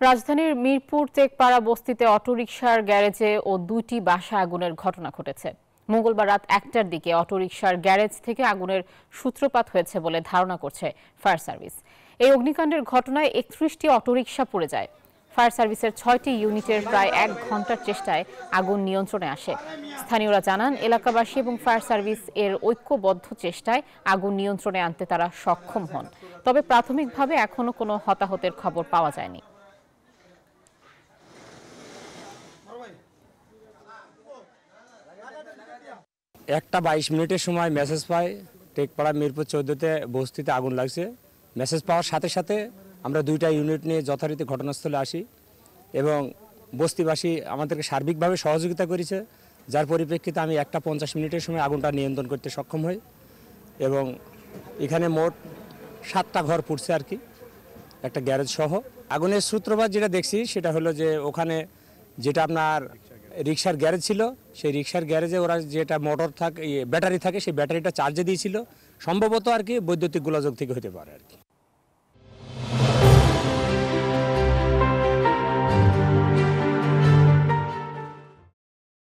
রাজধানীর মিরপুর টেকপাড়া বস্তিতে অটোরিকশার গ্যারেজে ও দুইটি বাসায় আগুনের ঘটনা ঘটেছে। মঙ্গলবার রাত 1টার দিকে অটোরিকশার গ্যারেজ থেকে আগুনের সূত্রপাত হয়েছে বলে ধারণা করছে ফায়ার সার্ভিস। এই অগ্নিকাণ্ডের ঘটনায় 31টি অটোরিকশা পুড়ে যায়। ফায়ার সার্ভিসের 6টি ইউনিটের প্রায় 1 ঘন্টার চেষ্টায় আগুন নিয়ন্ত্রণে আসে। স্থানীয়রা জানান, এলাকাবাসী এবং ফায়ার সার্ভিস এর ঐক্যবদ্ধ চেষ্টায় আগুন নিয়ন্ত্রণে আনতে তারা সক্ষম হন। তবে প্রাথমিকভাবে এখনো কোনো হতাহতের খবর পাওয়া যায়নি। একটা 22 মিনিটের সময় মেসেজ পাই টেকপাড়া মিরপুর 14তে বস্তিতে আগুন লাগছে। মেসেজ পাওয়ার সাথে সাথে আমরা 2টা ইউনিট নিয়ে যথারীতি ঘটনাস্থলে আসি এবং বস্তিবাসী আমাদেরকে সার্বিকভাবে সহযোগিতা করেছে, যার পরিপ্রেক্ষিতে আমি 1টা 50 মিনিটের সময় আগুনটা নিয়ন্ত্রণ করতে সক্ষম হই এবং এখানে মোট 7টা ঘর পুড়ছে আর কি, একটা গ্যারেজ সহ। আগুনের সূত্রপাত যেটা দেখছি সেটা হলো যে ওখানে যেটা আপনার রিক্সার গ্যারেজ ছিল, সেই রিক্সার গ্যারেজে ওরা যেটা মোটর থাকে ব্যাটারি থাকে, সেই ব্যাটারিটা চার্জে দিয়েছিল, সম্ভবত আর কি বৈদ্যুতিক গোলযোগ থেকে হতে পারে আর কি।